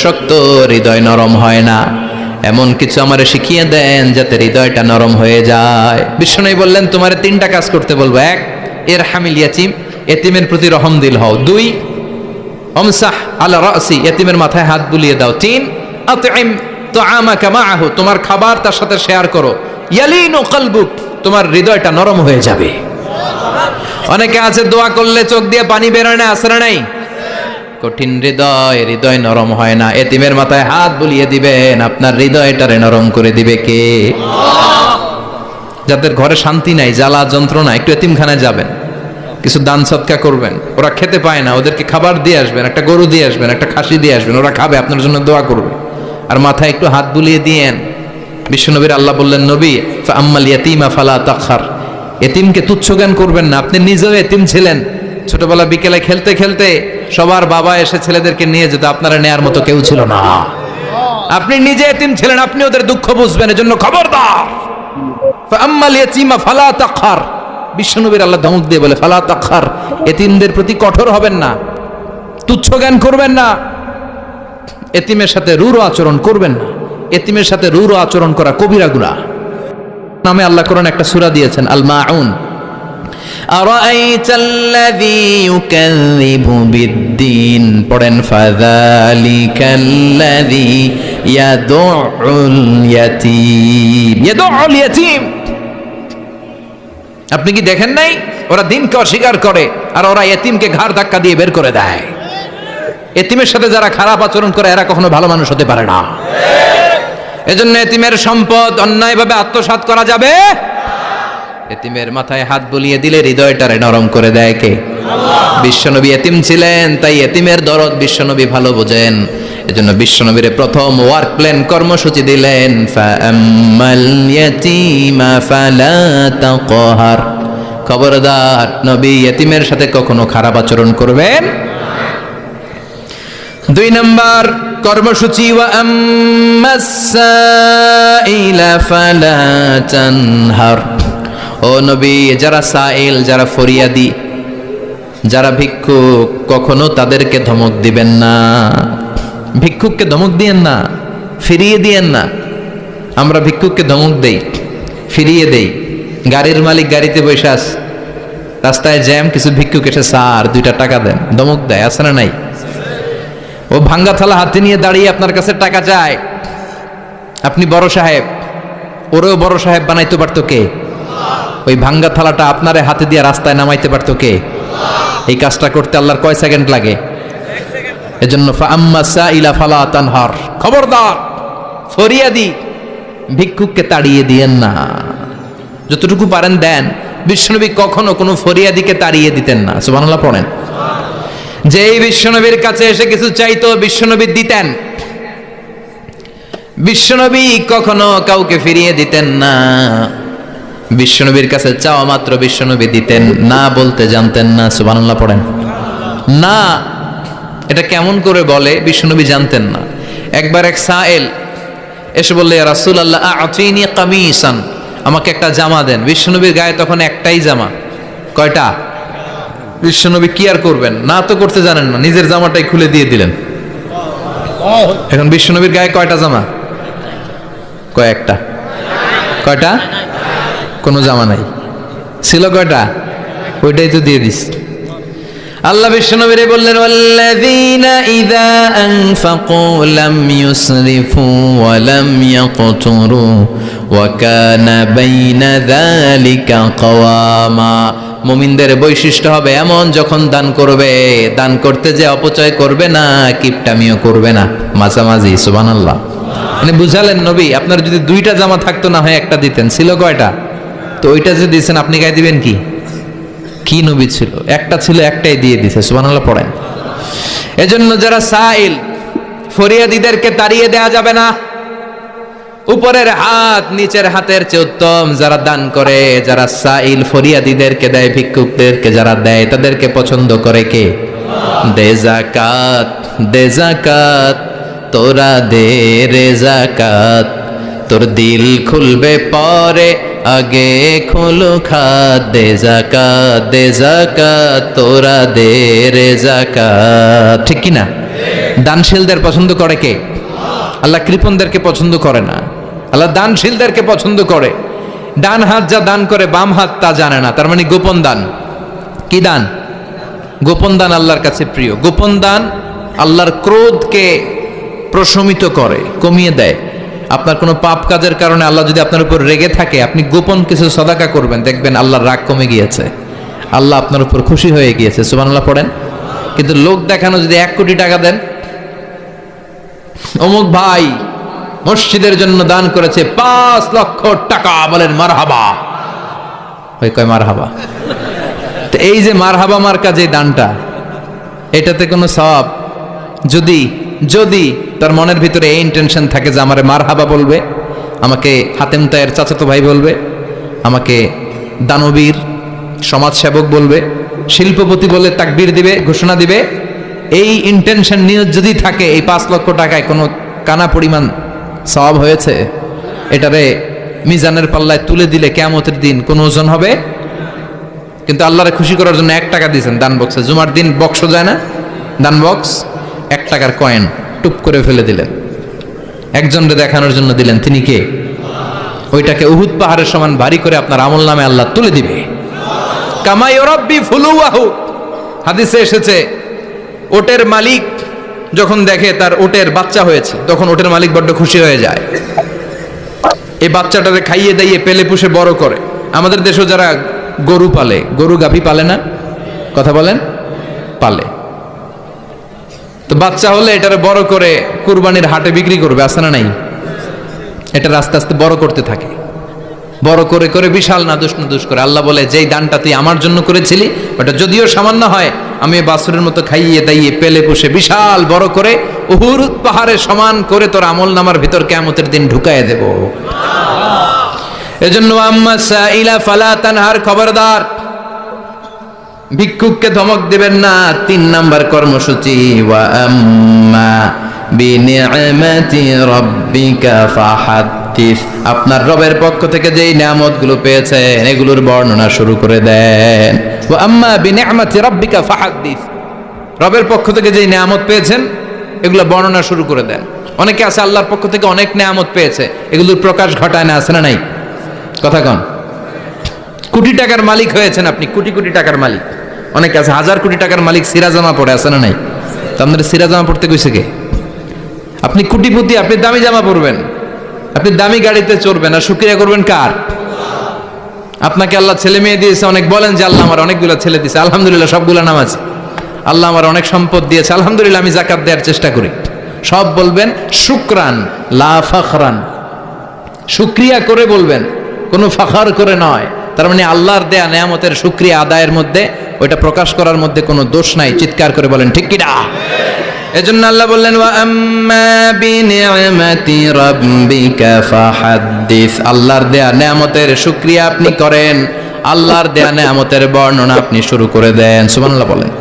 শক্ত, হৃদয় নরম হয় না। এমন কিছু আমারে শিখিয়ে দেন যাতে হৃদয়টা নরম হয়ে যায়। বিশ্বনবী বললেন তোমারে 3টা কাজ করতে বলবো। 1, ইরহামিল ইয়াতীম, এতিমের প্রতি রহমদিল হও। 2, আমসাহ আলা রাসি, এতিমের মাথায় হাত বুলিয়ে দাও। 3, আতইম তুআমাকা মাআহু, তোমার খাবার তার সাথে শেয়ার করো। ইয়ালিনু কলবুক, তোমার হৃদয়টা নরম হয়ে যাবে। অনেকে আছে দোয়া করলে চোখ দিয়ে পানি বের হয় না, আসরা নাই? কঠিন হৃদয়, হৃদয় নরম হয় না। এতিমের মাথায় হাত বুলিয়ে দিবেন, আপনার হৃদয়টারে নরম করে দিবে কে? যাদের ঘরে শান্তি নাই, জ্বালা যন্ত্রণা, একটু এতিমখানায় যাবেন, কিছু দান সদকা করবেন। ওরা খেতে পায় না, ওদেরকে খাবার দিয়ে আসবেন, একটা গরু দিয়ে আসবেন, একটা খাসি দিয়ে আসবেন, ওরা খাবে, আপনার জন্য দোয়া করবে। আর মাথায় একটু হাত বুলিয়ে দিয়েন। বিশ্বনবীর আল্লাহ বললেন, নবী ফাআম্মাল ইয়াতীমা ফালা তাখর, এতিমকে তুচ্ছ জ্ঞান করবেন না। আপনি নিজেও এতিম ছিলেন। ছোটবেলা বিকেলে খেলতে খেলতে সবার বাবা এসে ছেলেদেরকে নিয়ে যেত, আপনারা নেয়ার মতো কেউ ছিল না। আপনি নিজে এতিম ছিলেন, আপনি ওদের দুঃখ বুঝবেন। এজন্য খবরদার, ফাআম্মাল ইয়াতীমা ফালা তাখর, বিশ্বনবীর আল্লাহ ধমক দিয়ে বলে ফালা তাখর, এতিমদের প্রতি কঠোর হবেন না, তুচ্ছ জ্ঞান করবেন না, এতিমের সাথে রূঢ় আচরণ করবেন না। এতিমের সাথে রূঢ় আচরণ করা কবিরা গুনাহ। নামে আল্লাহ কোরআন একটা সূরা দিয়েছেন, আল মাউন। আরাআইতাল্লাযী ইউকাযযিবু বিদ্দীন, পড়েন ফাযালিকাল্লাযী ইয়াদুউল ইয়াতীম, ইয়াদুউল ইয়াতীম। আপনি কি দেখেন নাই ওরা দিনকে অস্বীকার করে আর ওরা এতিমকে ঘাড় ধাক্কা দিয়ে বের করে দেয়। এতিমের সাথে যারা খারাপ আচরণ করে এরা কখনো ভালো মানুষ হতে পারে না। এজন্য এতিমের সম্পদ অন্যায়ভাবে আত্মসাৎ করা যাবে। এতিমের মাথায় হাত বুলিয়ে দিলে হৃদয়টারে নরম করে দেয় কে? বিশ্বনবী এতিম ছিলেন, তাই এতিমের দরদ বিশ্বনবী ভালো বোঝেন। এজন্য বিশ্বনবীর প্রথম ওয়ার্ক প্ল্যান, কর্মসূচি দিলেন, ফাআম্মাল ইয়াতীমা ফালা তাকহার, খবরদার নবী এতিমের সাথে কখনো খারাপ আচরণ করবেন। 2 নম্বর কর্মসূচি, ওয়া আম্মাস সাইলা ফালা তানহার, ও নবী যারা সাইল, যারা ফরিয়াদি, যারা ভিক্ষুক, কখনো তাদেরকে ধমক দিবেন না। ভিক্ষুককে ধমক দিয়েন না, ফিরিয়ে দিয়েন না। আমরা ভিক্ষুককে ধমক দেই, ফিরিয়ে দেই। গাড়ির মালিক গাড়িতে বসে আছে, রাস্তায় জ্যাম, কিছু ভিক্ষুক এসে স্যার 2টা টাকা দেন, ধমক দেয়, আছে না নাই? ও ভাঙ্গা থালা হাতে নিয়ে দাঁড়িয়ে আপনার কাছে টাকা চায়। আপনি বড় সাহেব, ওরেও বড় সাহেব বানাইতে পারতো কে? ওই ভাঙ্গা থালাটা আপনারে হাতে দিয়ে রাস্তায় নামাইতে পারতো কে? এই কাজটা করতে আল্লাহর কয় সেকেন্ড লাগে? এজন্য ফাআম্মাস সাইলা ফালা তানহার, খবরদার ফরিয়াদি ভিক্ষুককে তাড়িয়ে দিয়েন না। যতটুকু পারেন দেন। বিশ্বনবী কখনো কোনো ফরিয়াদিকে তাড়িয়ে দিতেন না। সুবহানাল্লাহ পড়েন। যেই বিশ্বনবীর কাছে এসে কিছু চাইতো বিশ্বনবী দিতেন। বিশ্বনবী কখনো কাউকে ফিরিয়ে দিতেন না। বিশ্বনবীর কাছে চাওয়া মাত্র বিশ্বনবী দিতেন, না বলতে জানতেন না। সুবহানাল্লাহ পড়েন। না এটা কেমন করে বলে বিশ্বনবী জানতেন না। একবার এক সাইল এসে বললে, ইয়া রাসূলুল্লাহ আ'তিনি কামিসান, আমাকে একটা জামা দেন। বিশ্বনবীর গায়ে তখন একটাই জামা। কয়টা? বিশ্বনবী কি আর করবেন, না তো করতে জানেন না, নিজের জামাটাই খুলে দিয়ে দিলেন। এখন বিশ্বনবীর গায়ে কয়টা জামা? কয়েকটা। কয়টা? কোনো জামা নাই। ছিল কয়টা? ওইটাই তো দিয়ে দিস। আল্লাহ বিশ্বনবীরে বললেন, ওয়াল্লাযীনা ইযা আনফাকু লাম ইউসরিফু ওয়া লাম ইয়াকতুরু ওয়া কানা বাইনা যালিকা কাওয়ামা। মুমিনদের বৈশিষ্ট্য হবে এমন, যখন দান করবে, দান করতে যে অপচয় করবে না, কিপটামিও করবে না, মাঝামাঝি। সুবহানাল্লাহ। মানে বুঝালেন নবী, আপনার যদি 2টা জামা থাকতো না হয় একটা দিতেন। ছিল কয়টা? তো ওইটা যে দিয়েছেন আপনি গায়ে দিবেন কি? কি নবী ছিল? একটা ছিল, একটাই দিয়ে দিছে। সুবহানাল্লাহ পড়েন। এজন্য যারা সাইল, ফরিয়াদিদেরকে তাড়িয়ে দেয়া যাবে না। উপরের হাত নিচের হাতের চেয়ে উত্তম যারা দান করে, যারা সাইল ফরিয়াদিদেরকে দেয়, ভিক্ষুকদেরকে যারা দেয়, তাদেরকে পছন্দ করে কে? দে যাকাত, দে যাকাত, তোরা দে রে যাকাত, তোর দিল খুলবে পরে, আগে খোলো খাত। দে যাকাত, দে যাকাত, তোরা দে রে যাকাত। ঠিক কিনা? দানশীলদের পছন্দ করে কে? আল্লাহ কৃপণদেরকে পছন্দ করে না, আল্লাহ দানশীলদেরকে পছন্দ করে। ডান হাত যা দান করে বাম হাত তা জানে না, তার মানে গোপন দান। কি দান? গোপন দান আল্লাহর কাছে প্রিয়। গোপন দান আল্লাহর ক্রোধকে প্রশমিত করে, কমিয়ে দেয়। আপনার কোনো পাপ কাজের কারণে আল্লাহ যদি আপনার উপর রেগে থাকে, আপনি গোপন কিছু সদাকা করবেন, দেখবেন আল্লাহর রাগ কমে গিয়েছে, আল্লাহ আপনার উপর খুশি হয়ে গিয়েছে। সুবহানাল্লাহ পড়েন। কিন্তু লোক দেখানো যদি 1 কোটি টাকা দেন, অমুক ভাই মসজিদের জন্য দান করেছে 5 লক্ষ টাকা, বলেন মারহাবা। ওই কয় মারহাবা। তো এই যে মারহাবা মার্কা যে দানটা, এটাতে কোনো সওয়াব যদি যদি তার মনের ভিতরে এই ইন্টেনশন থাকে যে আমারে মারহাবা বলবে, আমাকে হাতেম তায়ের চাচাতো ভাই বলবে, আমাকে দানবীর সমাজসেবক বলবে, শিল্পপতি বলে তাকবীর দিবে, ঘোষণা দিবে, এই ইন্টেনশন নিয়ে যদি থাকে, এই 5 লক্ষ টাকায় কোনো কানা পরিমাণ সওয়াব হয়েছে, এটারে মিজানের পাল্লায় তুলে দিলে কিয়ামতের দিন কোন ওজন হবে? কিন্তু আল্লাহরে খুশি করার জন্য 1 টাকা দিয়েছেন দান বক্সে। জুমার দিন বক্স যায় না, দান বক্স, 1 টাকার কয়েন টুপ করে ফেলে দিলেন, একজনকে দেখানোর জন্য দিলেন। তিনি কে? ওইটাকে উহুদ পাহাড়ের সমান ভারী করে আপনার আমল নামে আল্লাহ তুলে দিবে। কামা ইউরাব্বি ফুলুয়াহু, হাদিসে এসেছে, ওটের মালিক যখন দেখে তার ওটের বাচ্চা হয়েছে, তখন ওটের মালিক বড্ড খুশি হয়ে যায়। এই বাচ্চাটাকে খাইয়ে দাইয়ে পেলে পুষে বড় করে। আমাদের দেশেও যারা গরু পালে, গরু গাভী পালে না, কথা বলেন, পালে, তো বাচ্চা হলে এটারে বড় করে কুরবানির হাটে বিক্রি করবে, আছে না নাই? এটা আস্তে আস্তে বড় করতে থাকে, বড় করে করে বিশাল নাদুস করে। আল্লাহ বলে, যেই দানটা তুই আমার জন্য করেছিলি, ওটা যদিও সামান্য হয়, আমি বাছুরের মতো খাইয়ে দাইয়ে পেলে পুষে বিশাল বড় করে উহুদ পাহাড়ের সমান করে তোর আমল নামার ভিতর কিয়ামতের দিন ঢুকায় দেব। এজন্য আম্মা সাইলা ফালা তানহার, খবরদার ভিক্ষুককে ধমক দিবেন না। 3 নাম্বার কর্মসূচি, ওয়া আম্মা বিনিআমাতি রাব্বিকা ফাহাদ্দিস, আপনার রবের পক্ষ থেকে যেই নিয়ামতগুলো পেয়েছেন এগুলোর বর্ণনা শুরু করে দেন। ওয়া আম্মা বিনিআমাতি রাব্বিকা ফাহাদ্দিস, রবের পক্ষ থেকে যেই নিয়ামত পেয়েছেন এগুলো বর্ণনা শুরু করে দেন। অনেকে আছে আল্লাহর পক্ষ থেকে অনেক নিয়ামত পেয়েছে, এগুলোর প্রকাশ ঘটায় না, আছে না নাই? কথা কন। কোটি টাকার মালিক হয়েছেন আপনি, কোটি কোটি টাকার মালিক। অনেকে আছে 1000 কোটি টাকার মালিক, সিরাজামা পড়ে, আছে না নাই? তো আপনাদের সিরাজামা পড়তে কইছে কে? আপনি কোটিপতি, আপনি দামি জামা পরবেন, আপনি দামি গাড়িতে চড়বেন, আর শুকরিয়া করবেন কার? আপনাকে আল্লাহ ছেলে মেয়ে দিয়েছে অনেক, বলেন যে আল্লাহ আমার অনেকগুলো ছেলে দিয়েছে, আলহামদুলিল্লাহ, সবগুলো নামাজ। আল্লাহ আমার অনেক সম্পদ দিয়েছে, আলহামদুলিল্লাহ, আমি যাকাত দেওয়ার চেষ্টা করি। সব বলবেন শুকরান লা ফাখরান, শুকরিয়া করে বলবেন, কোনো ফাখার করে নয়। তার মানে আল্লাহর দেয়া নেয়ামতের শুকরিয়া আদায়ের মধ্যে, ওইটা প্রকাশ করার মধ্যে কোনো দোষ নাই। চিৎকার করে বলেন ঠিক কি না? এজন্য আল্লাহ বললেন, ওয়া আম্মা বিনিআমাতি রাব্বিকা ফাহাদ্দিস, আল্লাহর দেয়া নেয়ামতের শুকরিয়া আপনি করেন, আল্লাহর দেয়া নেয়ামতের বর্ণনা আপনি শুরু করে দেন। সুবহানাল্লাহ বলেন।